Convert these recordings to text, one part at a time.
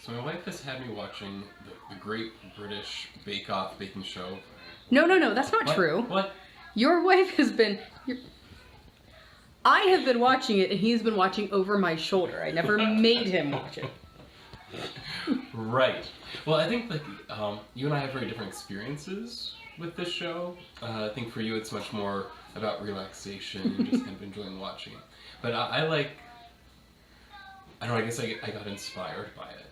So my wife has had me watching the Great British Bake Off baking show. No, that's not What? true. What? Your wife has been... I have been watching it and he's been watching over my shoulder. I never made him watch it. Right. Well, I think like you and I have very different experiences with this show. I think for you it's much more about relaxation and just kind of enjoying watching it. But I like... I don't know, I guess I got inspired by it.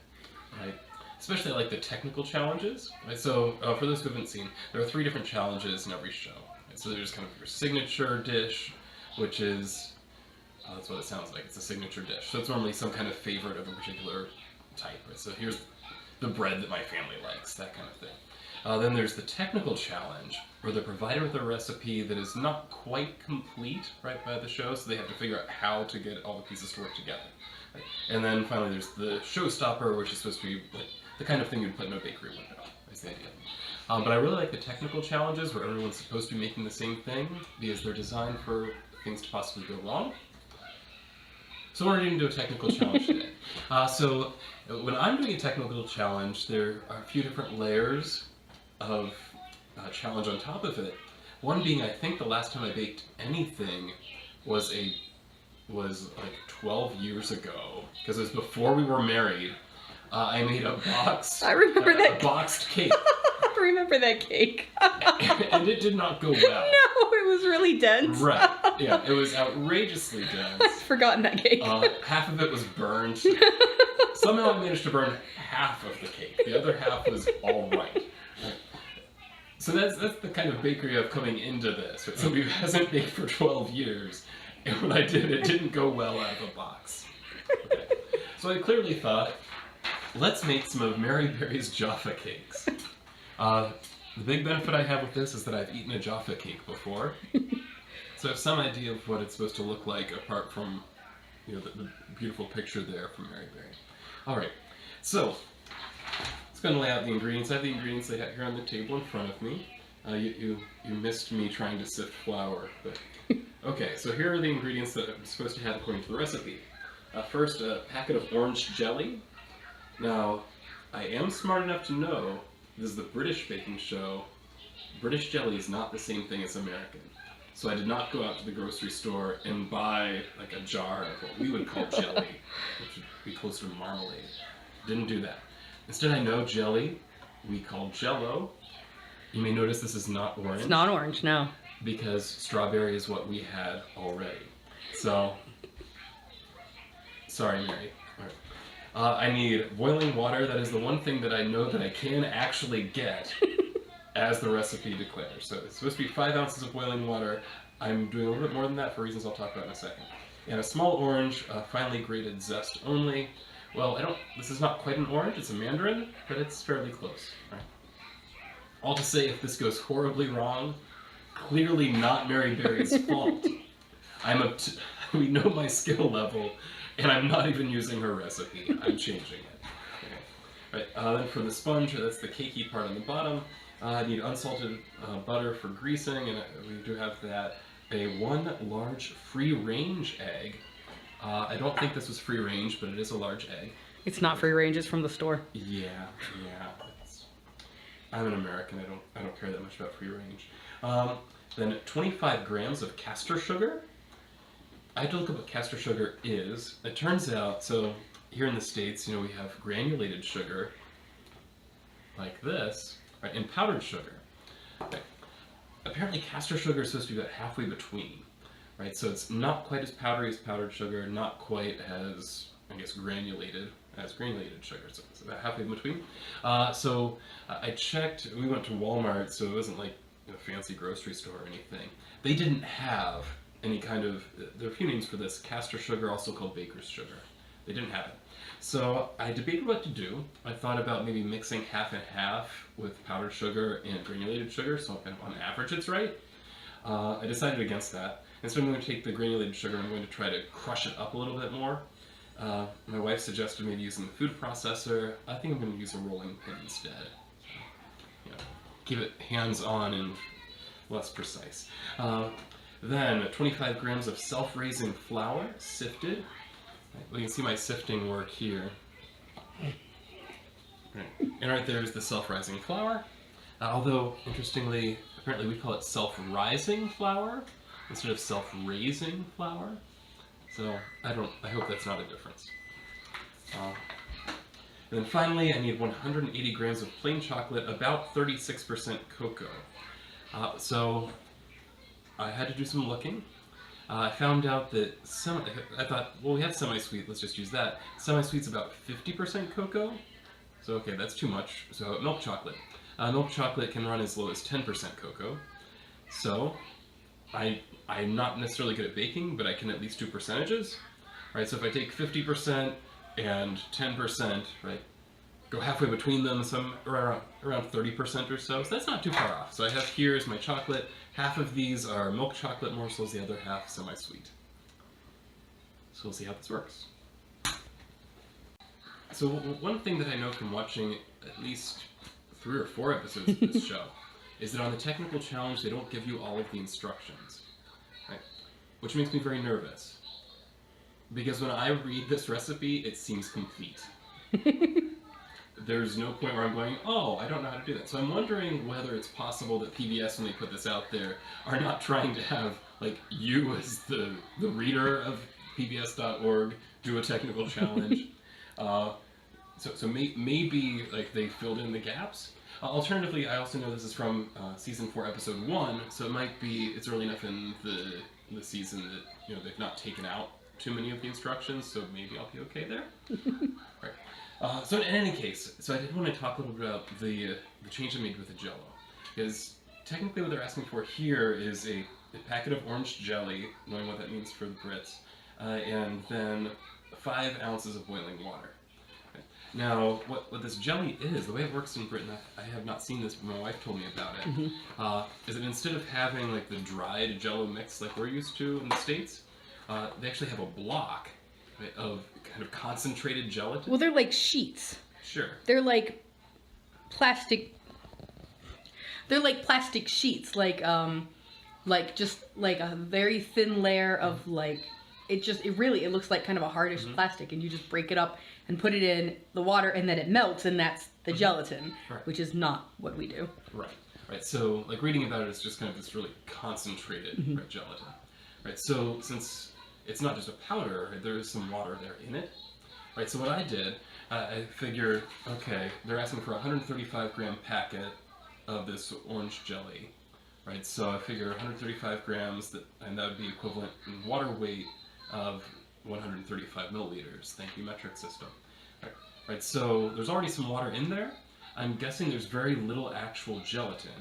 Right? Especially like the technical challenges. Right? So for those who haven't seen, there are 3 different challenges in every show. Right? So there's kind of your signature dish, which is, that's what it sounds like, it's a signature dish. So it's normally some kind of favorite of a particular type. Right? So here's the bread that my family likes, that kind of thing. Then there's the technical challenge, where they're provided with a recipe that is not quite complete, right, by the show, so they have to figure out how to get all the pieces to work together. Right? And then finally there's the showstopper, which is supposed to be like the kind of thing you'd put in a bakery window, is the idea. But I really like the technical challenges, where everyone's supposed to be making the same thing, because they're designed for things to possibly go wrong. So we're going to do a technical challenge today. So when I'm doing a technical challenge, there are a few different layers of challenge on top of it. One being, I think the last time I baked anything was like 12 years ago, because it was before we were married. I made a box. I remember that. A boxed cake. I remember that cake. And it did not go well. No, it was really dense. Right. Yeah, it was outrageously dense. I've forgotten that cake. Half of it was burned. Somehow I managed to burn half of the cake. The other half was all right. So that's the kind of bakery of coming into this. Right? Somebody who hasn't baked for 12 years, and when I did, it didn't go well out of the box. Okay. So I clearly thought, let's make some of Mary Berry's Jaffa Cakes. The big benefit I have with this is that I've eaten a Jaffa cake before, so I have some idea of what it's supposed to look like apart from, you know, the beautiful picture there from Mary Berry. All right, so let's go and lay out the ingredients. I have the ingredients I have here on the table in front of me. You missed me trying to sift flour, but okay. So here are the ingredients that I'm supposed to have according to the recipe. First, a packet of orange jelly. Now, I am smart enough to know this is the British baking show. British jelly is not the same thing as American. So I did not go out to the grocery store and buy like a jar of what we would call jelly, which would be closer to marmalade. Didn't do that. Instead, I know jelly we call Jell-O. You may notice this is not orange. It's not orange, no. Because strawberry is what we had already. So, sorry, Mary. All right. I need boiling water. That is the one thing that I know that I can actually get as the recipe declares. So it's supposed to be 5 ounces of boiling water. I'm doing a little bit more than that for reasons I'll talk about in a second. And a small orange, finely grated zest only. Well, this is not quite an orange, it's a mandarin, but it's fairly close. Right? All to say, if this goes horribly wrong, clearly not Mary Berry's fault. We know my skill level, and I'm not even using her recipe. I'm changing it. Okay. Right, then for the sponge, that's the cakey part on the bottom. I need unsalted butter for greasing, and we do have that. A 1 large free-range egg. I don't think this was free-range, but it is a large egg. It's not free range, it's from the store. Yeah. I'm an American. I don't care that much about free-range. Then 25 grams of castor sugar. I had to look up what castor sugar is. It turns out, so here in the States, you know, we have granulated sugar, like this, right, and powdered sugar. Okay. Apparently castor sugar is supposed to be about halfway between, right? So it's not quite as powdery as powdered sugar, not quite as, I guess, granulated as granulated sugar, so it's about halfway in between. So I checked, we went to Walmart, so it wasn't like a fancy grocery store or anything. They didn't have any kind of, there are a few names for this, castor sugar, also called baker's sugar. They didn't have it. So I debated what to do. I thought about maybe mixing half and half with powdered sugar and granulated sugar, so kind of on average it's right. I decided against that. Instead I'm going to take the granulated sugar, I'm going to try to crush it up a little bit more. My wife suggested maybe using the food processor. I think I'm going to use a rolling pin instead. You know, keep it hands-on and less precise. Then 25 grams of self-raising flour, sifted. Well, you can see my sifting work here. Right. And right there is the self-rising flour. Although, interestingly, apparently we call it self-rising flour instead of self-raising flour. So I hope that's not a difference. And then finally, I need 180 grams of plain chocolate, about 36% cocoa. So I had to do some looking. I found out that I thought, well, we have semi-sweet, let's just use that. Semi-sweet's about 50% cocoa. So okay, that's too much. So milk chocolate. Milk chocolate can run as low as 10% cocoa. So I'm not necessarily good at baking, but I can at least do percentages. Right, so if I take 50% and 10%, right, go halfway between them, some around 30% or so. So that's not too far off. So I have here is my chocolate. Half of these are milk chocolate morsels, the other half semi-sweet. So we'll see how this works. So one thing that I know from watching at least 3 or 4 episodes of this show is that on the technical challenge they don't give you all of the instructions, right? Which makes me very nervous. Because when I read this recipe, it seems complete. There's no point where I'm going, oh, I don't know how to do that. So I'm wondering whether it's possible that PBS, when they put this out there, are not trying to have, like, you as the reader of PBS.org do a technical challenge. So maybe, like, they filled in the gaps. Alternatively, I also know this is from season 4, episode 1, so it might be, it's early enough in the season that, you know, they've not taken out too many of the instructions, so maybe I'll be okay there. Right. So in any case, so I did want to talk a little bit about the change I made with the Jell-O, because technically what they're asking for here is a packet of orange jelly, knowing what that means for the Brits, and then 5 ounces of boiling water. Okay. Now, what this jelly is, the way it works in Britain, I have not seen this, but my wife told me about it, is that instead of having like the dried Jell-O mix like we're used to in the States, they actually have a block, right, of kind of concentrated gelatin. Well, they're like sheets. Sure. They're like plastic. They're like plastic sheets, like just like a very thin layer of like it looks like kind of a hardish plastic, and you just break it up and put it in the water, and then it melts, and that's the gelatin, right, which is not what we do. Right. Right. So like reading about it is just kind of this really concentrated right, gelatin. Right. So since it's not just a powder, right, there is some water there in it. Right. So what I did, I figured, okay, they're asking for a 135 gram packet of this orange jelly. Right. So I figure 135 grams, and that would be equivalent in water weight of 135 milliliters. Thank you, metric system. Right, so there's already some water in there. I'm guessing there's very little actual gelatin.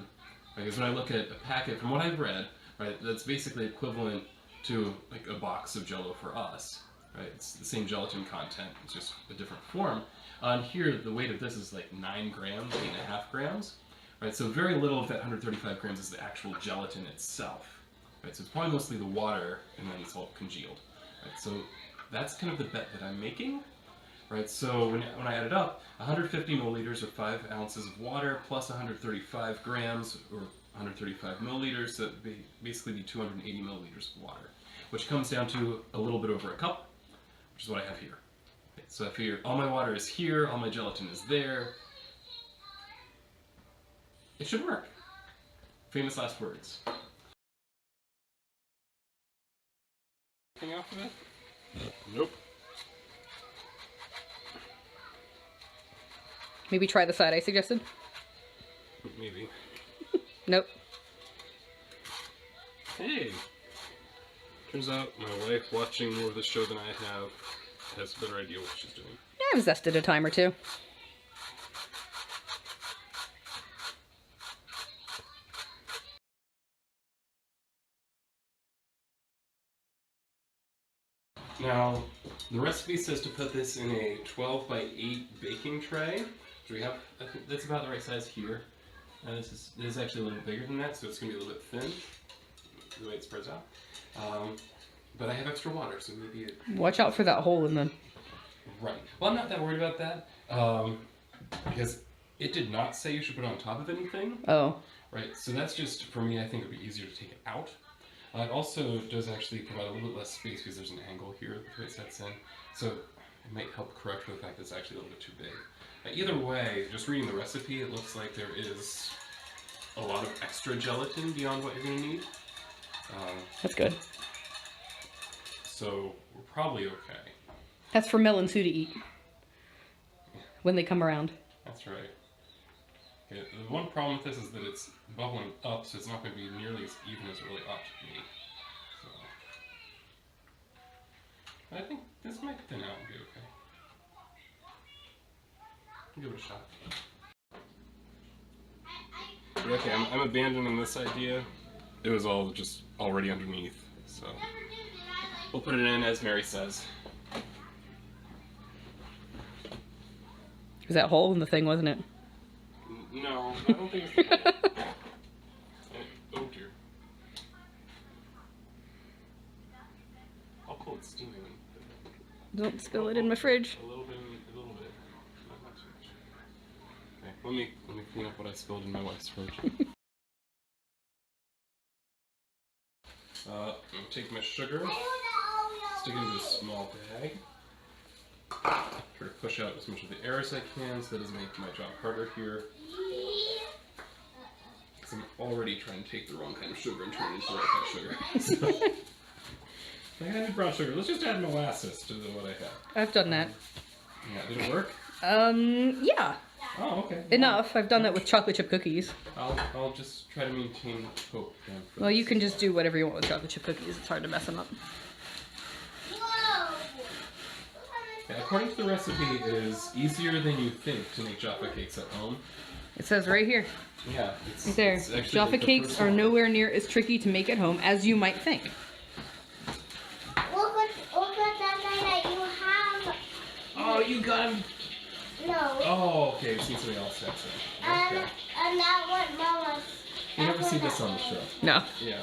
Right, because when I look at a packet, from what I've read, right, that's basically equivalent to like a box of Jell-O for us. Right, it's the same gelatin content, it's just a different form. On here, the weight of this is like 9 grams, 8.5 grams. Right, so very little of that 135 grams is the actual gelatin itself. Right, so it's probably mostly the water, and then it's all congealed. Right, so that's kind of the bet that I'm making. Right, so when I add it up, 150 milliliters or 5 ounces of water plus 135 grams or 135 milliliters, so that would basically be 280 milliliters of water, which comes down to a little bit over a cup, which is what I have here. Okay, so I figure all my water is here, all my gelatin is there. It should work. Famous last words. Anything off of it? Nope. Maybe try the side I suggested. Maybe. Nope. Hey! Turns out my wife, watching more of the show than I have, has a better idea what she's doing. I've zested a time or two. Now, the recipe says to put this in a 12 by 8 baking tray. So we have, I think that's about the right size here. This is actually a little bigger than that, so it's going to be a little bit thin, the way it spreads out. But I have extra water, so maybe it... Watch out for that hole in the... Right. Well, I'm not that worried about that, because it did not say you should put it on top of anything. Oh. Right, so that's just, for me, I think it would be easier to take it out. It also does actually provide a little bit less space because there's an angle here the way it sets in. So it might help correct for the fact that it's actually a little bit too big. Either way, just reading the recipe, it looks like there is a lot of extra gelatin beyond what you're going to need. That's good. So we're probably okay. That's for Mel and Sue to eat when they come around. That's right. Okay, the one problem with this is that it's bubbling up, so it's not going to be nearly as even as it really ought to be. So I think this might thin out and be okay. Give it a shot. Okay, I'm abandoning this idea. It was all just already underneath, so we'll put it in as Mary says. Was that hole in the thing, wasn't it? No, I don't think it's the oh dear. I'll pull it steaming. Don't spill it in my fridge. A little bit, not too much. Okay, let me clean up what I spilled in my wife's fridge. I'm gonna take my sugar, stick it into a small bag. Try to push out as much of the air as I can, so that doesn't make my job harder here. Because I'm already trying to take the wrong kind of sugar and turn it into the right kind of sugar. So, I had brown sugar. Let's just add molasses to what I have. I've done that. Yeah, did it work? Yeah. Oh, okay. Enough. I've done that with chocolate chip cookies. I'll just try to maintain hope. Well, you can just do whatever you want with chocolate chip cookies. It's hard to mess them up. Yeah, according to the recipe, it is easier than you think to make Jaffa cakes at home. It says right here. Yeah, it's Right there. It's actually Jaffa like the cakes first are one. nowhere near as tricky to make at home as you might think. Look at that guy that you have. Oh, you got him. No. Oh, okay. It seems somebody else has it. Okay. And that one, Mama's. You never see this on the show. No. Yeah.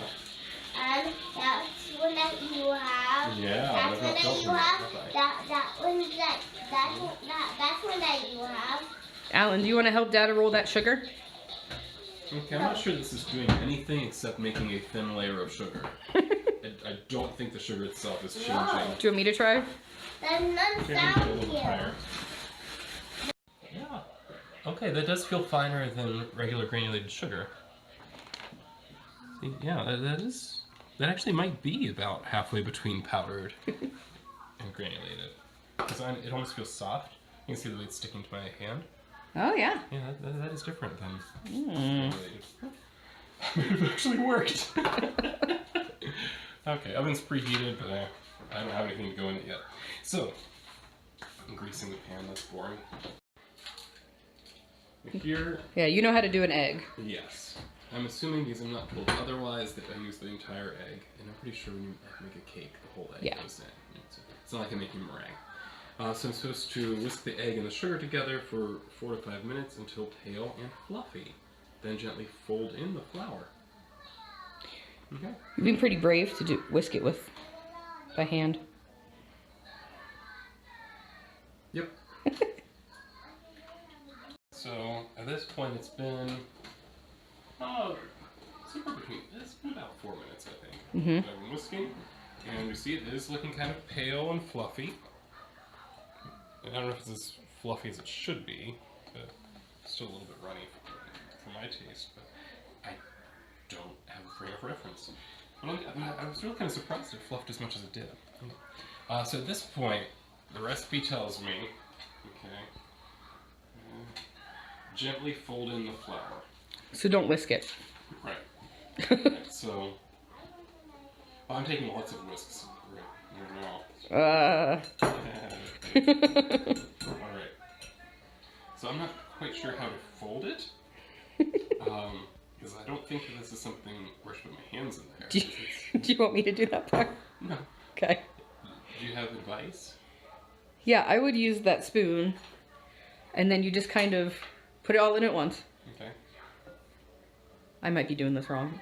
And that's one that you have. Yeah. That's one that you have. Bye-bye. That's one that you have. Alan, do you want to help Dad roll that sugar? Okay, I'm not sure this is doing anything except making a thin layer of sugar. I don't think the sugar itself is changing. No. Do you want me to try? There's none Okay, found a little here. higher. Yeah. Okay, that does feel finer than regular granulated sugar. See, yeah, that actually might be about halfway between powdered and granulated. Because it almost feels soft. You can see the way it's sticking to my hand. Oh, yeah. Yeah, that is different than granulated. It actually worked. Okay, oven's preheated, but I don't have anything to go in it yet. So, I'm greasing the pan, that's boring. Here, Yeah, you know how to do an egg. yes. I'm assuming, because I'm not told otherwise, that I use the entire egg, and I'm pretty sure when you make a cake, the whole egg Yeah. goes in. It's not like I'm making meringue. So I'm supposed to whisk the egg and the sugar together for 4 to 5 minutes until pale and fluffy. Then gently fold in the flour. Okay. You've been pretty brave to whisk it by hand. Yep. So at this point, it's been it's been about 4 minutes, I think. Mhm. I've been whisking, and we see it is looking kind of pale and fluffy. I don't know if it's as fluffy as it should be, but it's still a little bit runny for my taste. But I don't have a frame of reference. But I was really kind of surprised it fluffed as much as it did. So at this point, the recipe tells me, okay, gently fold in the flour. So don't whisk it. Right. Right, so, I'm taking lots of whisks right now. Alright. So I'm not quite sure how to fold it. Because I don't think that this is something where I should put my hands in there. Do you want me to do that part? No. Okay. Do you have advice? Yeah, I would use that spoon, and then you just kind of put it all in at once. Okay. I might be doing this wrong.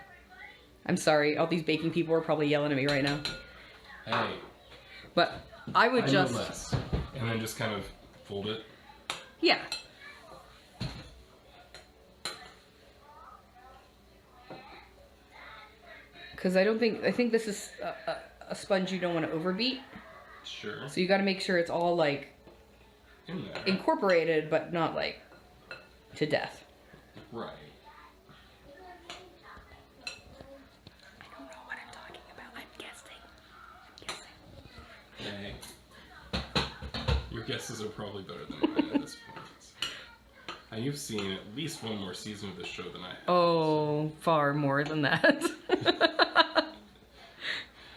I'm sorry. All these baking people are probably yelling at me right now. Hey. But I would I just... know less. And then just kind of fold it. Yeah. Because I think this is a sponge you don't want to overbeat. Sure. So you got to make sure it's all like In there. incorporated, but not like to death. Right. I don't know what I'm talking about. I'm guessing. Hey. Your guesses are probably better than mine at this point. And you've seen at least one more season of this show than I have. Oh, far more than that. I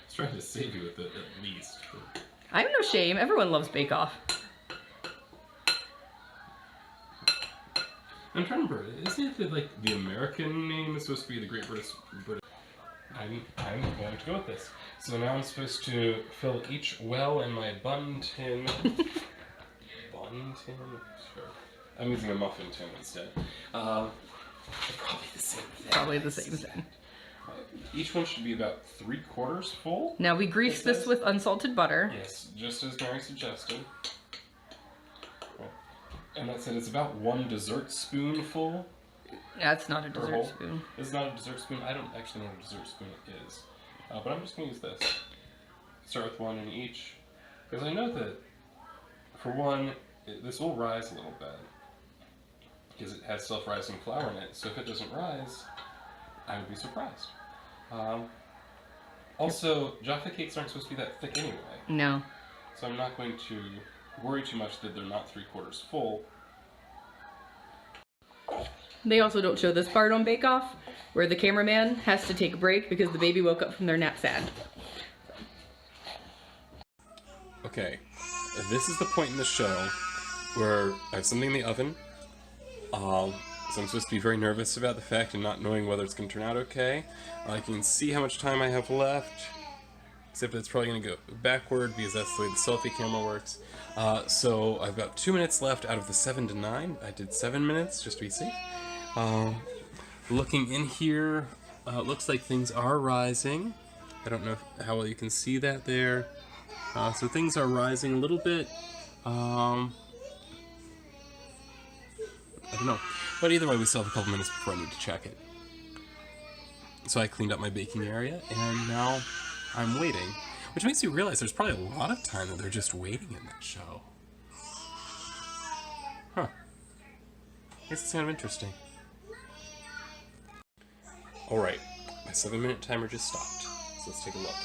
was trying to save you with it at least. I have no shame. Everyone loves Bake Off. I'm trying to remember. Isn't it that, like, the American name is supposed to be the Great British? I'm going to go with this. So now I'm supposed to fill each well in my bun tin. Bun tin? Sure. I'm using a muffin tin instead. Probably the same thing. Probably the same thing. Each one should be about 3/4 full. Now we grease this with unsalted butter. Yes, just as Mary suggested. And that said, it's about 1 dessert spoonful. That's not a per dessert whole. spoon. It's not a dessert spoon. I don't actually know what a dessert spoon is. But I'm just going to use this. Start with 1 in each. Because I know that, for one, this will rise a little bit. Because it has self-rising flour in it. So if it doesn't rise, I would be surprised. Also, Jaffa cakes aren't supposed to be that thick anyway. No. So I'm not going to worry too much that they're not 3/4 full. They also don't show this part on Bake Off, where the cameraman has to take a break because the baby woke up from their nap sad. Okay, this is the point in the show where I have something in the oven. So I'm supposed to be very nervous about the fact and not knowing whether it's going to turn out okay. I can see how much time I have left, except that it's probably going to go backward because that's the way the selfie camera works. So I've got 2 minutes left out of the 7 to 9. I did 7 minutes just to be safe. Looking in here, it looks like things are rising. I don't know how well you can see that there. So things are rising a little bit. I don't know. But either way, we still have a couple minutes before I need to check it. So I cleaned up my baking area, and now I'm waiting. Which makes me realize there's probably a lot of time that they're just waiting in that show. Huh. I guess it's kind of interesting. Alright, my 7-minute timer just stopped. So let's take a look.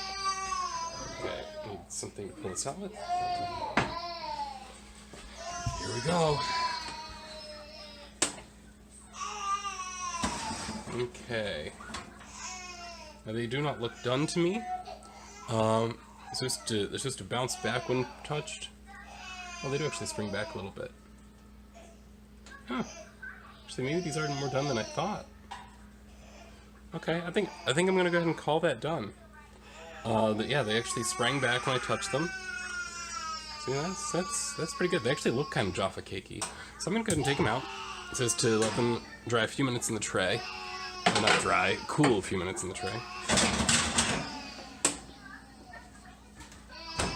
Okay, I need something to pull this out with. Here we go. Okay. Now they do not look done to me. They're supposed to bounce back when touched. Oh, they do actually spring back a little bit. Huh. Actually, maybe these are more done than I thought. Okay, I think I'm gonna go ahead and call that done. Yeah, they actually sprang back when I touched them. So yeah, that's pretty good. They actually look kind of Jaffa cakey. So I'm gonna go ahead and take them out. It says to let them dry a few minutes in the tray. Well, not dry, cool a few minutes in the tray.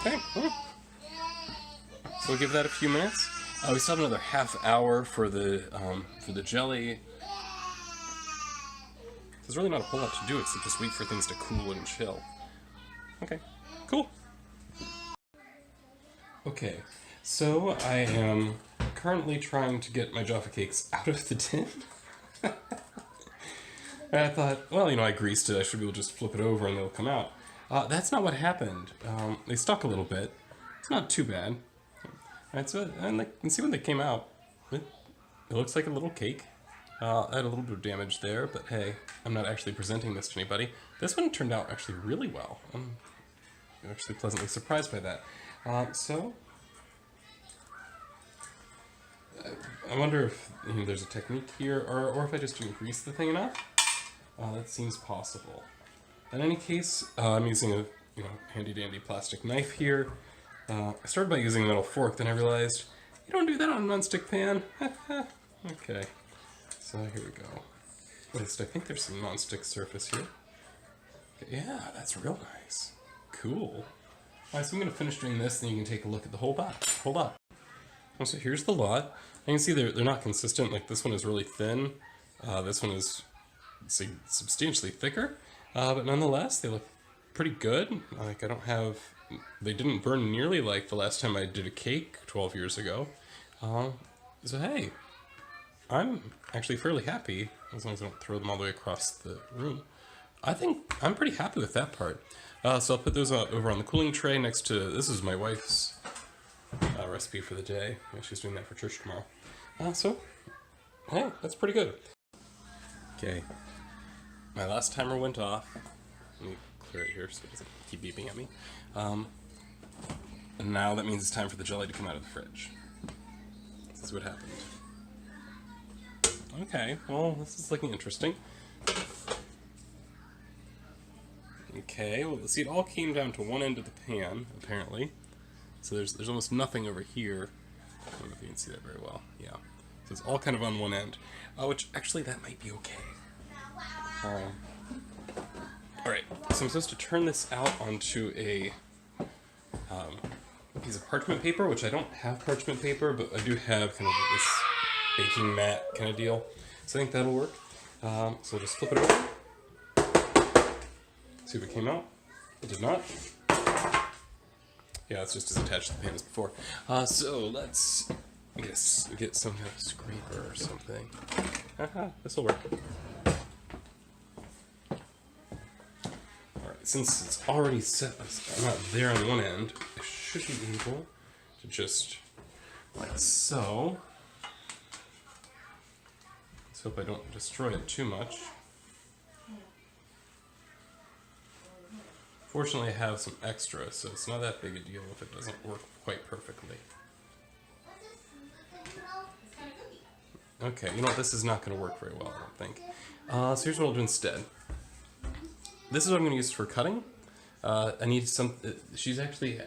Okay. So we'll give that a few minutes. We still have another half hour for the jelly. There's really not a whole lot to do except just wait for things to cool and chill. Okay, cool. Okay, so I am currently trying to get my Jaffa cakes out of the tin. And I thought, well, you know, I greased it, I should be able to just flip it over and they'll come out. That's not what happened. They stuck a little bit. It's not too bad. Alright, so and you can see when they came out. It looks like a little cake. I had a little bit of damage there, but hey, I'm not actually presenting this to anybody. This one turned out actually really well. I'm actually pleasantly surprised by that. I wonder if there's a technique here, or if I just didn't grease the thing enough. That seems possible. In any case, I'm using a handy-dandy plastic knife here. I started by using a metal fork, then I realized you don't do that on a non-stick pan. Okay, so here we go. At least I think there's some non-stick surface here. Okay, yeah, that's real nice. Cool. Alright, so I'm going to finish doing this, then you can take a look at the whole box. Hold on. So here's the lot. You can see they're not consistent. Like this one is really thin. This one is substantially thicker. But nonetheless, they look pretty good. Like I don't have they didn't burn nearly like the last time I did a cake 12 years ago. So hey, I'm actually fairly happy, as long as I don't throw them all the way across the room. I think I'm pretty happy with that part. So I'll put those over on the cooling tray next to, this is my wife's recipe for the day. She's doing that for church tomorrow. So, hey, that's pretty good. Okay, my last timer went off. Let me clear it here so it doesn't keep beeping at me. And now that means it's time for the jelly to come out of the fridge. This is what happened. Okay, well, this is looking interesting. Okay, well, see, it all came down to one end of the pan, apparently. So there's almost nothing over here. I don't know if you can see that very well. Yeah. So it's all kind of on one end. Which, actually, that might be okay. Alright, so I'm supposed to turn this out onto a piece of parchment paper, which I don't have parchment paper, but I do have kind of this baking mat kind of deal. So I think that'll work. So I'll just flip it over. See if it came out. It did not. Yeah, it's just as attached to the pan as before. So let's get some kind of scraper or something. This'll work. Alright, since it's already set not there on one end, I should be able to just, like so. Let's hope I don't destroy it too much. Fortunately, I have some extra, so it's not that big a deal if it doesn't work quite perfectly. Okay, you know what? This is not going to work very well, I don't think. So here's what I'll do instead. This is what I'm going to use for cutting. I need some... she's actually...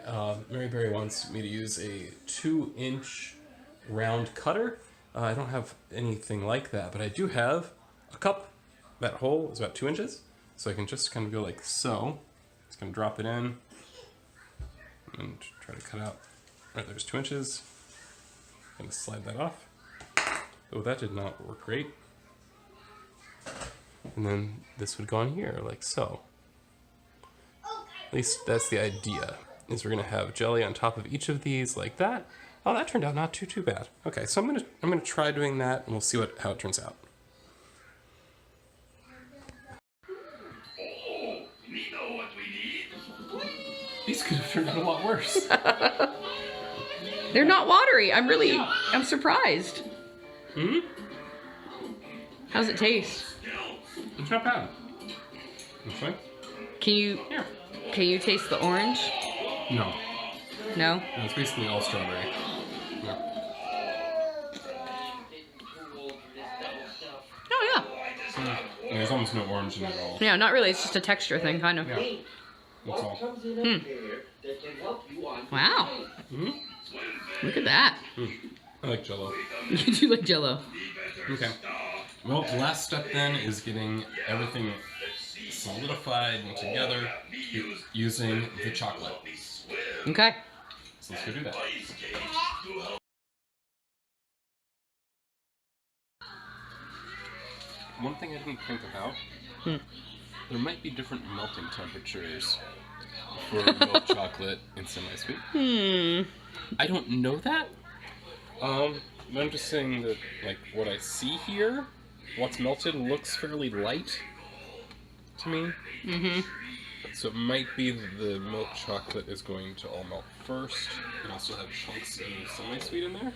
Mary Berry wants me to use a 2-inch round cutter. I don't have anything like that, but I do have a cup. That hole is about 2 inches, so I can just kind of go like so. Just gonna drop it in and try to cut out. Right, there's 2 inches. Gonna slide that off. Oh, that did not work great. And then this would go on here, like so. At least that's the idea, is we're gonna have jelly on top of each of these like that. Oh, that turned out not too bad. Okay, so I'm gonna try doing that and we'll see how it turns out. These could have turned out a lot worse. They're not watery. I'm surprised. Hmm? How's it taste? It's not bad. Okay. Can you taste the orange? No. No? No, it's basically all strawberry. Yeah. Oh, yeah. Yeah, there's almost no orange in it at all. Yeah, not really. It's just a texture thing, kind of. Yeah. That's all. Wow. Mm-hmm. Look at that. I like Jell-O. You do like Jell-O. Okay. Well, the last step then is getting everything solidified and together using the chocolate. Okay. So let's go do that. One thing I didn't think about, there might be different melting temperatures for milk chocolate and semi-sweet. I don't know that. I'm just saying that, like, what I see here, what's melted looks fairly light to me. Mm-hmm. So it might be that the milk chocolate is going to all melt first, and I'll still have chunks of semi-sweet in there.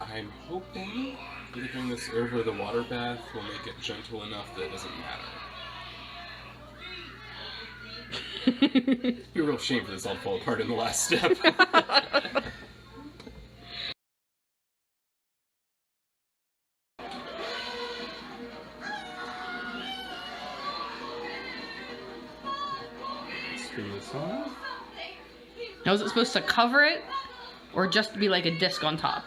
I'm hoping that doing this over the water bath will make it gentle enough that it doesn't matter. It'd be a real shame for this all to fall apart in the last step. Spin this on. Now, is it supposed to cover it, or just be like a disc on top?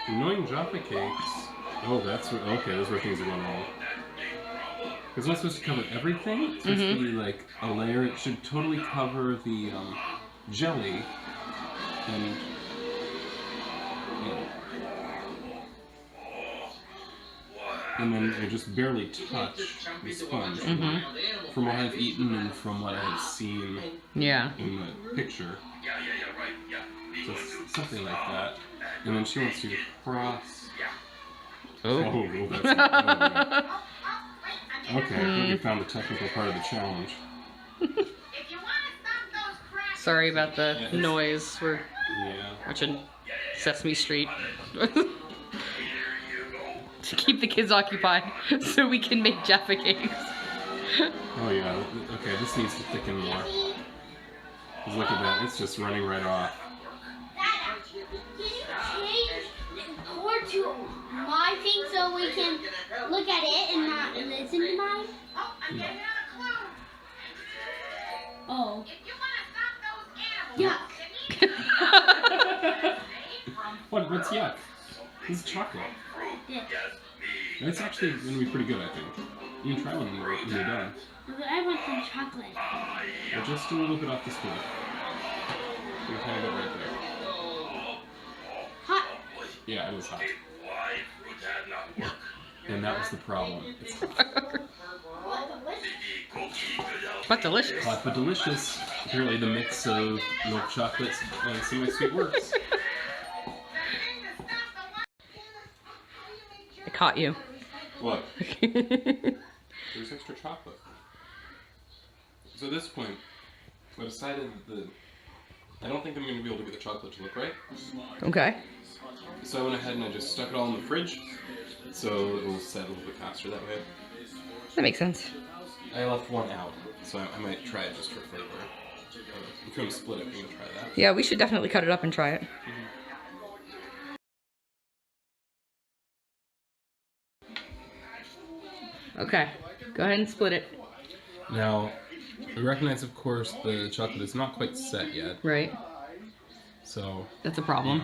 Knowing Jaffa Cakes... Oh, that's where... Okay, that's where things are going wrong. It's not supposed to cover everything. It's supposed to be like a layer. It should totally cover the jelly. And... Yeah. and then I just barely touch the sponge. From what I've eaten and from what I've seen Yeah. in the picture. So something like that. And then she wants you to cross. Oh, that's not, okay, I think we found the technical part of the challenge. Sorry about the noise. We're watching Sesame Street. To keep the kids occupied so we can make Jaffa Cakes. Oh yeah, okay, this needs to thicken more. Look at that, it's just running right off. Can you change the cord to my thing so we can look at it and not listen to mine? Oh. Yuck. What's yuck? This is chocolate. Yeah. It's actually going to be pretty good, I think. You can try one when you're done. But I want some chocolate. Well, just a little bit off the spoon. You can kind of go right there. Hot. Yeah, it was hot. And that was the problem. It's But delicious. hot but delicious. Apparently the mix of milk chocolates and semi-sweet works. I caught you. What? There's extra chocolate. So at this point, I decided that I don't think I'm going to be able to get the chocolate to look right. Okay. So I went ahead and I just stuck it all in the fridge, so it will set a little bit faster that way. That makes sense. I left one out, so I might try it just for flavor. If you want to split it, we can try that. Yeah, we should definitely cut it up and try it. Okay, go ahead and split it. Now, we recognize, of course, the chocolate is not quite set yet. Right. So That's a problem.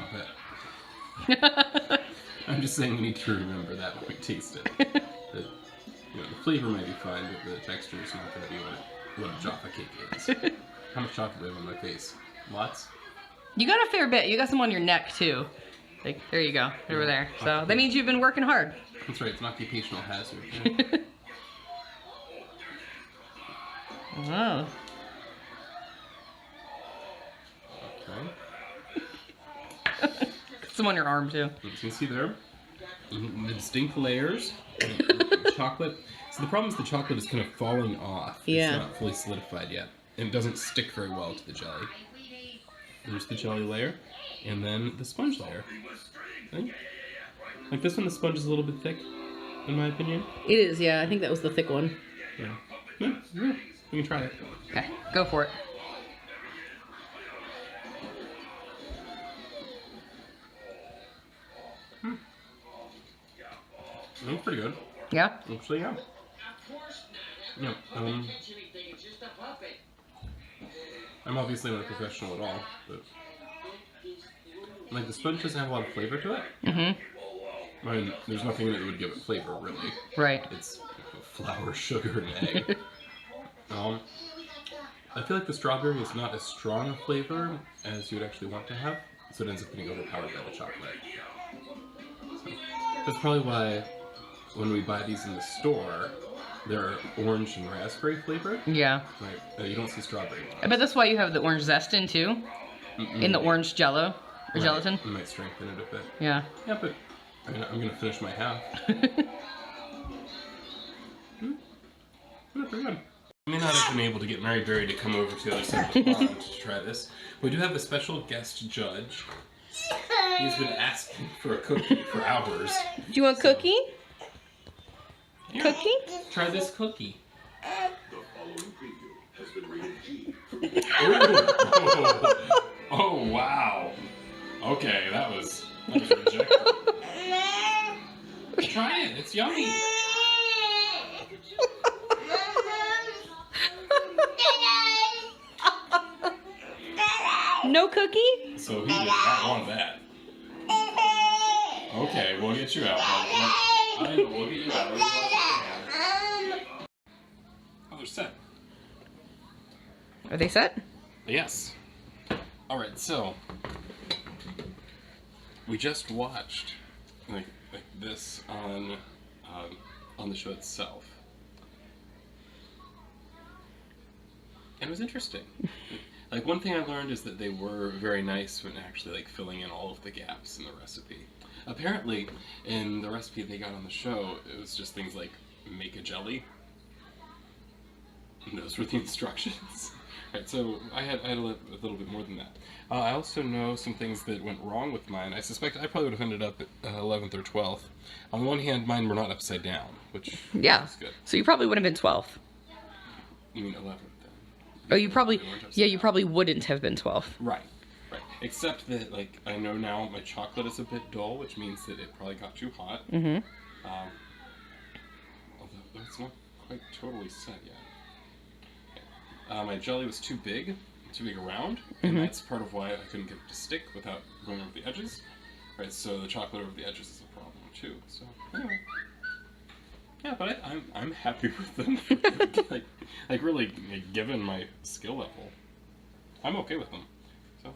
I'm just saying we need to remember that when we taste it. The flavor might be fine, but the texture is not going to be what a Jaffa cake is. How much chocolate do I have on my face? Lots? You got a fair bit. You got some on your neck too. Like, there you go, over there. So that means you've been working hard. That's right, it's an occupational hazard. Oh. Okay. Some on your arm too. You can see there the distinct layers of chocolate. So the problem is the chocolate is kind of falling off. Yeah. It's not fully solidified yet. And it doesn't stick very well to the jelly. There's the jelly layer, and then the sponge layer. Okay. Like this one, the sponge is a little bit thick, in my opinion. It is, yeah. I think that was the thick one. Yeah. Yeah. We can try it. Okay, go for it. That's pretty good. Yeah? Actually, yeah. Yeah. I'm obviously not a professional at all, but like the sponge doesn't have a lot of flavor to it. Mm-hmm. I mean, there's nothing that would give it flavor, really. Right. It's flour, sugar, and egg. I feel like the strawberry is not as strong a flavor as you would actually want to have, so it ends up getting overpowered by the chocolate. So, that's probably why when we buy these in the store, they're orange and raspberry flavored. Yeah. Right. You don't see strawberry. I bet that's why you have the orange zest in too. In the orange jello. Or gelatin. It might strengthen it a bit. Yeah. Yeah, but I'm gonna finish my half. Pretty good. I may not have been able to get Mary Berry to come over to the other side of the pond to try this. We do have a special guest judge. He's been asking for a cookie for hours. Do you want cookie? Yeah. Cookie? Try this cookie. Oh, wow. Okay, that was rejected. Try it, it's yummy. No cookie? So he did not want that. Okay, we'll get you out. I know, we'll get you out. Oh, they're set. Are they set? Yes. Alright, so we just watched like this on on the show itself. And it was interesting. Like, one thing I learned is that they were very nice when actually, like, filling in all of the gaps in the recipe. Apparently, in the recipe they got on the show, it was just things like, make a jelly. And those were the instructions. Right, so I had a little bit more than that. I also know some things that went wrong with mine. I suspect I probably would have ended up at 11th or 12th. On one hand, mine were not upside down, which is good. So you probably would have been 12th. You mean 11th then? Oh, you probably, you probably wouldn't have been 12. Right. Except that, like, I know now my chocolate is a bit dull, which means that it probably got too hot. Mm-hmm. Although it's not quite totally set yet. My jelly was too big around, and that's part of why I couldn't get it to stick without going over the edges. Right, so the chocolate over the edges is a problem too. So anyway, yeah, but I'm happy with them. like really, given my skill level, I'm okay with them. So.